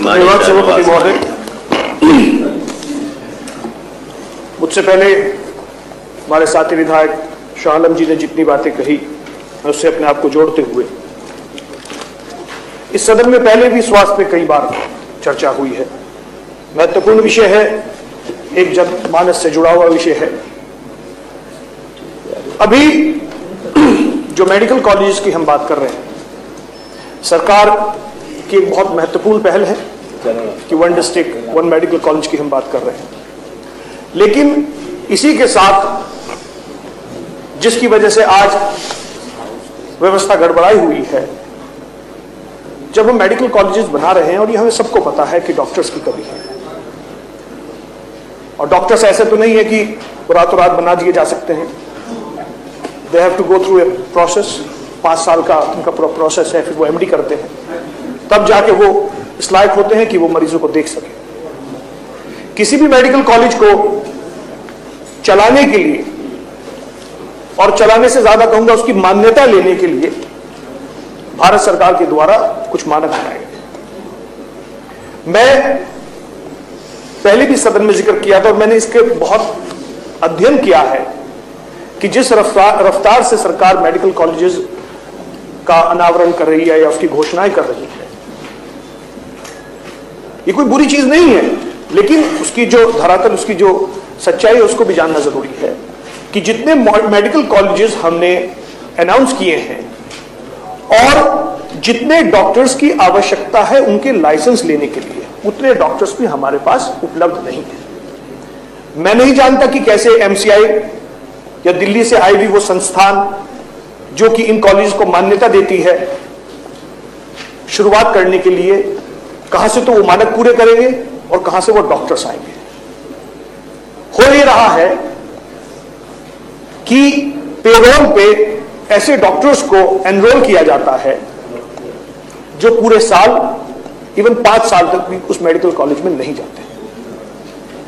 धन्यवाद सभापति महोदय। मुझसे पहले हमारे साथी विधायक शाह आलम जी ने जितनी बातें कही, मैं उससे अपने आप को जोड़ते हुए, इस सदन में पहले भी स्वास्थ्य पे कई बार चर्चा हुई है। महत्वपूर्ण विषय है, एक जनमानस से जुड़ा हुआ विषय है। अभी जो मेडिकल कॉलेज की हम बात कर रहे हैं, सरकार की एक बहुत महत्वपूर्ण पहल है कि 1 डिस्ट्रिक्ट 1 मेडिकल कॉलेज की हम बात कर रहे हैं, लेकिन इसी के साथ जिसकी वजह से आज व्यवस्था गड़बड़ाई हुई है, जब हम मेडिकल कॉलेजेस बना रहे हैं, और ये हमें सबको पता है कि डॉक्टर्स की कमी है, और डॉक्टर्स ऐसे तो नहीं है कि रातों रात बना दिए जा सकते हैं। They have to go through a process, 5 साल का उनका प्रोसेस है, फिर वो एमडी करते हैं, तब जाके वो इस लायक होते हैं कि वो मरीजों को देख सके। किसी भी मेडिकल कॉलेज को चलाने के लिए, और चलाने से ज्यादा कहूंगा उसकी मान्यता लेने के लिए, भारत सरकार के द्वारा कुछ मानक बनाए गए। मैं पहले भी सदन में जिक्र किया था, और मैंने इसके बहुत अध्ययन किया है कि जिस रफ्तार से सरकार मेडिकल कॉलेजेस का अनावरण कर रही है या उसकी घोषणाएं कर रही है, ये कोई बुरी चीज नहीं है, लेकिन उसकी जो धरातल, उसकी जो सच्चाई है, उसको भी जानना जरूरी है कि जितने मेडिकल कॉलेजेस हमने अनाउंस किए हैं और जितने डॉक्टर्स की आवश्यकता है उनके लाइसेंस लेने के लिए, उतने डॉक्टर्स भी हमारे पास उपलब्ध नहीं है। मैं नहीं जानता कि कैसे एमसीआई या दिल्ली से आई हुई वो संस्थान जो कि इन कॉलेज को मान्यता देती है, शुरुआत करने के लिए कहां से तो वो मानक पूरे करेंगे और कहां से वो डॉक्टर्स आएंगे। हो ये रहा है कि पेरोल पे ऐसे डॉक्टर्स को एनरोल किया जाता है जो पूरे साल, इवन 5 साल तक भी उस मेडिकल कॉलेज में नहीं जाते,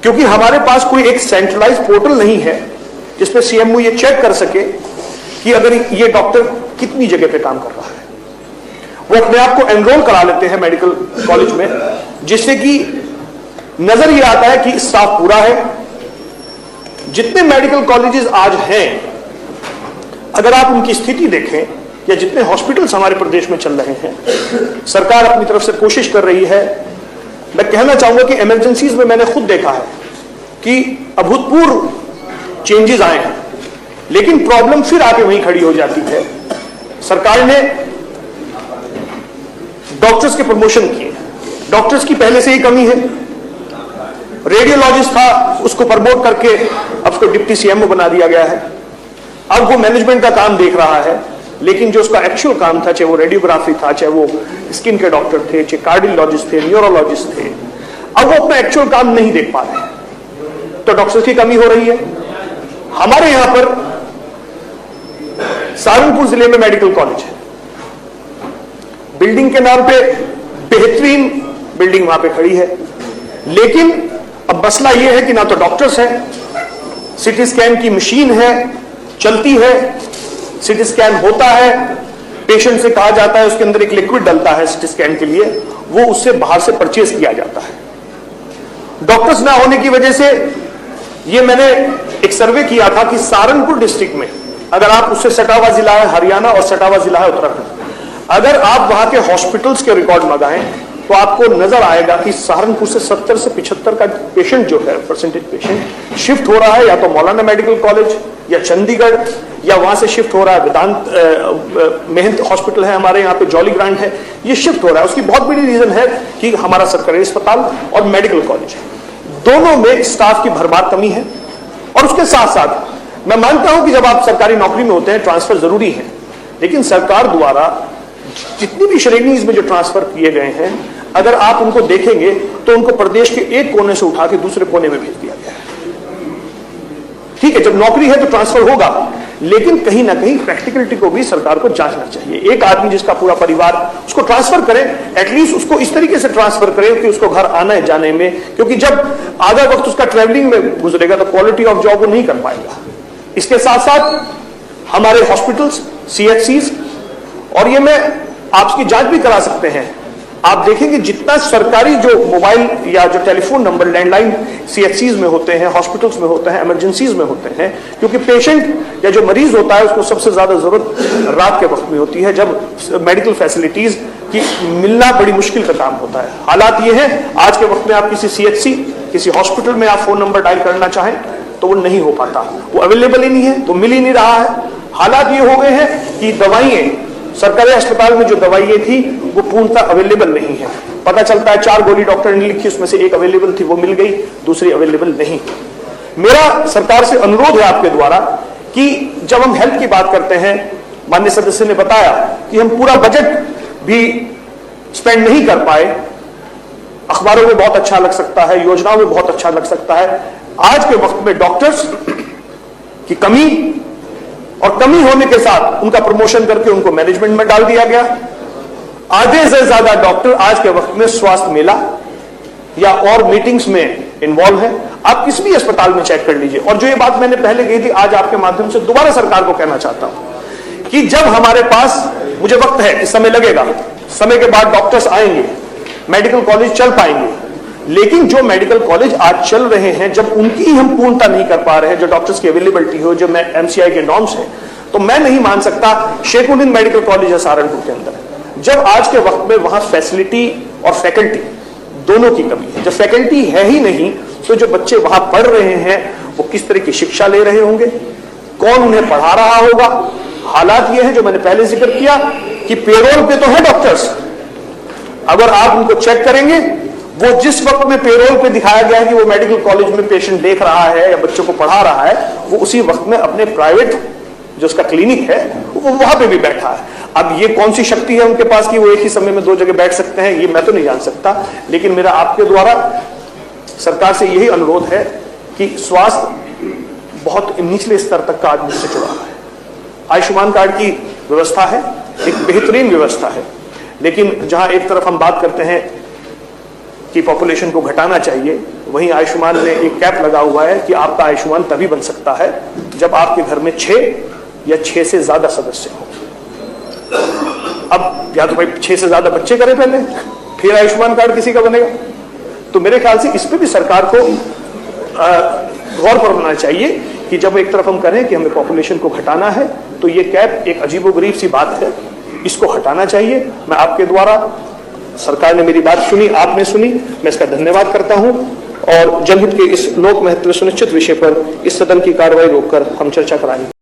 क्योंकि हमारे पास कोई एक सेंट्रलाइज पोर्टल नहीं है जिसपे सीएमओ ये चेक कर सके कि अगर ये डॉक्टर कितनी जगह पे काम कर रहा है। वो अपने आप को एनरोल करा लेते हैं मेडिकल कॉलेज में, जिससे कि नजर ये आता है कि स्टाफ पूरा है। जितने मेडिकल कॉलेजेस आज हैं, अगर आप उनकी स्थिति देखें या जितने हॉस्पिटल्स हमारे प्रदेश में चल रहे हैं, सरकार अपनी तरफ से कोशिश कर रही है। मैं कहना चाहूंगा कि इमरजेंसीज में मैंने खुद देखा है कि अभूतपूर्व चेंजेस आए हैं, लेकिन प्रॉब्लम फिर आके वहीं खड़ी हो जाती है। सरकार ने डॉक्टर्स के प्रमोशन किए, डॉक्टर्स की पहले से ही कमी है। रेडियोलॉजिस्ट था, उसको प्रमोट करके अब उसको डिप्टी सीएमओ बना दिया गया है। अब वो मैनेजमेंट का काम देख रहा है, लेकिन जो उसका एक्चुअल काम था, चाहे वो रेडियोग्राफी था, चाहे वो स्किन के डॉक्टर थे, चाहे कार्डियोलॉजिस्ट थे, न्यूरोलॉजिस्ट थे, अब वो अपना एक्चुअल काम नहीं देख पा रहे हैं, तो डॉक्टर्स की कमी हो रही है। हमारे यहां पर सहारनपुर जिले में मेडिकल कॉलेज है, बिल्डिंग के नाम पे बेहतरीन बिल्डिंग वहां पे खड़ी है, लेकिन अब मसला यह है कि ना तो डॉक्टर्स हैं, सीटी स्कैन की मशीन है, चलती है, सीटी स्कैन होता है, पेशेंट से कहा जाता है, उसके अंदर एक लिक्विड डलता है सीटी स्कैन के लिए, वो उससे बाहर से परचेज किया जाता है। डॉक्टर्स ना होने की वजह से, ये मैंने एक सर्वे किया था कि सहारनपुर डिस्ट्रिक्ट में, अगर आप उससे सटा हुआ जिला है हरियाणा और सटा हुआ जिला है उत्तराखंड, अगर आप वहां के हॉस्पिटल्स के रिकॉर्ड मंगाएं तो आपको नजर आएगा कि सहारनपुर से 70 से 75 का पेशेंट जो है, परसेंटेज पेशेंट शिफ्ट हो रहा है या तो मौलाना मेडिकल कॉलेज या चंडीगढ़, या वहां से शिफ्ट हो रहा है वेदांत महंत हॉस्पिटल है हमारे यहाँ पे, जॉली ग्रांट है, ये शिफ्ट हो रहा है। उसकी बहुत बड़ी रीजन है कि हमारा सरकारी अस्पताल और मेडिकल कॉलेज है, दोनों में स्टाफ की भरमार कमी है। और उसके साथ साथ मैं मानता हूं कि जब आप सरकारी नौकरी में होते हैं ट्रांसफर जरूरी है, लेकिन सरकार द्वारा जितनी भी श्रेणीज में जो ट्रांसफर किए गए हैं, अगर आप उनको देखेंगे तो उनको प्रदेश के एक कोने से उठा के दूसरे कोने में भेज दिया गया है। ठीक है, जब नौकरी है तो ट्रांसफर होगा, लेकिन कहीं ना कहीं प्रैक्टिकलिटी को भी सरकार को जांचना चाहिए। एक आदमी जिसका पूरा परिवार, उसको ट्रांसफर करें, एटलीस्ट उसको इस तरीके से ट्रांसफर करें कि उसको घर आने जाने में, क्योंकि जब आधा वक्त उसका ट्रेवलिंग में गुजरेगा तो क्वालिटी ऑफ जॉब वो नहीं कर पाएगा। इसके साथ साथ हमारे हॉस्पिटल्स, सीएचसीज, और ये मैं आपकी जांच भी करा सकते हैं आप देखेंगे जितना सरकारी जो मोबाइल या जो टेलीफोन नंबर लैंडलाइन सीएचसीज में होते हैं, हॉस्पिटल्स में होते हैं, इमरजेंसीज में होते हैं, क्योंकि पेशेंट या जो मरीज होता है उसको सबसे ज्यादा जरूरत रात के वक्त में होती है, जब मेडिकल फैसिलिटीज की मिलना बड़ी मुश्किल का काम होता है। हालात ये है, आज के वक्त में आप किसी सीएचसी, किसी हॉस्पिटल में आप फोन नंबर डायल करना चाहें तो वो नहीं हो पाता, वो अवेलेबल ही नहीं है, वो मिल ही नहीं रहा है। हालात ये हो गए हैं कि दवाइयां, सरकारी अस्पताल में जो दवाइयां थी वो पूर्णतः अवेलेबल नहीं है। पता चलता है 4 गोली डॉक्टर ने लिखी, उसमें से एक अवेलेबल थी, वो मिल गई, दूसरी अवेलेबल नहीं। मेरा सरकार से अनुरोध है आपके द्वारा कि जब हम हेल्थ की बात करते हैं, माननीय सदस्य ने बताया कि हम पूरा बजट भी स्पेंड नहीं कर पाए, अखबारों में बहुत अच्छा लग सकता है, योजनाओं में बहुत अच्छा लग सकता है। आज के वक्त में डॉक्टर्स की कमी और कमी होने के साथ उनका प्रमोशन करके उनको मैनेजमेंट में डाल दिया गया। आधे से ज्यादा डॉक्टर आज के वक्त में स्वास्थ्य मेला या और मीटिंग्स में इन्वॉल्व है। आप किस भी अस्पताल में चेक कर लीजिए। और जो ये बात मैंने पहले कही थी, आज आपके माध्यम से दोबारा सरकार को कहना चाहता हूं कि जब हमारे पास, मुझे वक्त है, इस समय लगेगा, समय के बाद डॉक्टर्स आएंगे, मेडिकल कॉलेज चल पाएंगे, लेकिन जो मेडिकल कॉलेज आज चल रहे हैं, जब उनकी हम पूर्णता नहीं कर पा रहे हैं, जो डॉक्टर्स की अवेलेबिलिटी हो, जो एमसीआई के नॉर्म्स है, तो मैं नहीं मान सकता। शेखुद्दीन मेडिकल कॉलेज है सहारनपुर के अंदर, जब आज के वक्त में वहां फैसिलिटी और फैकल्टी दोनों की कमी है। जब फैकल्टी है ही नहीं तो जो बच्चे वहां पढ़ रहे हैं वो किस तरह की शिक्षा ले रहे होंगे, कौन उन्हें पढ़ा रहा होगा। हालात ये है जो मैंने पहले जिक्र किया कि पेरोल पे तो है डॉक्टर्स, अगर आप उनको चेक करेंगे, वो जिस वक्त में पेरोल पे दिखाया गया है कि वो मेडिकल कॉलेज में पेशेंट देख रहा है या बच्चों को पढ़ा रहा है, वो उसी वक्त में अपने प्राइवेट जो उसका क्लिनिक है वो वहां पे भी बैठा है। अब ये कौन सी शक्ति है उनके पास कि वो एक ही समय में 2 जगह बैठ सकते हैं, ये मैं तो नहीं जान सकता। लेकिन मेरा आपके द्वारा सरकार से यही अनुरोध है कि स्वास्थ्य बहुत निचले स्तर तक का आदमी से जुड़ा है। आयुष्मान कार्ड की व्यवस्था है, एक बेहतरीन व्यवस्था है, लेकिन जहां एक तरफ हम बात करते हैं कि पॉपुलेशन को घटाना चाहिए, वहीं आयुष्मान में एक कैप लगा हुआ है कि आपका आयुष्मान तभी बन सकता है जब आपके घर में 6 या 6 से ज्यादा सदस्य हो। अब या तो भाई 6 से ज्यादा बच्चे करें पहले, फिर आयुष्मान कार्ड किसी का बनेगा। तो मेरे ख्याल से इस पे भी सरकार को गौर फरमाना चाहिए कि जब एक तरफ हम करें कि हमें पॉपुलेशन को घटाना है, तो ये कैप एक अजीबोगरीब सी बात है, इसको हटाना चाहिए। मैं आपके द्वारा, सरकार ने मेरी बात सुनी, आपने सुनी, मैं इसका धन्यवाद करता हूं और जनहित के इस लोक महत्व सुनिश्चित विषय पर इस सदन की कार्रवाई रोककर हम चर्चा कराएंगे।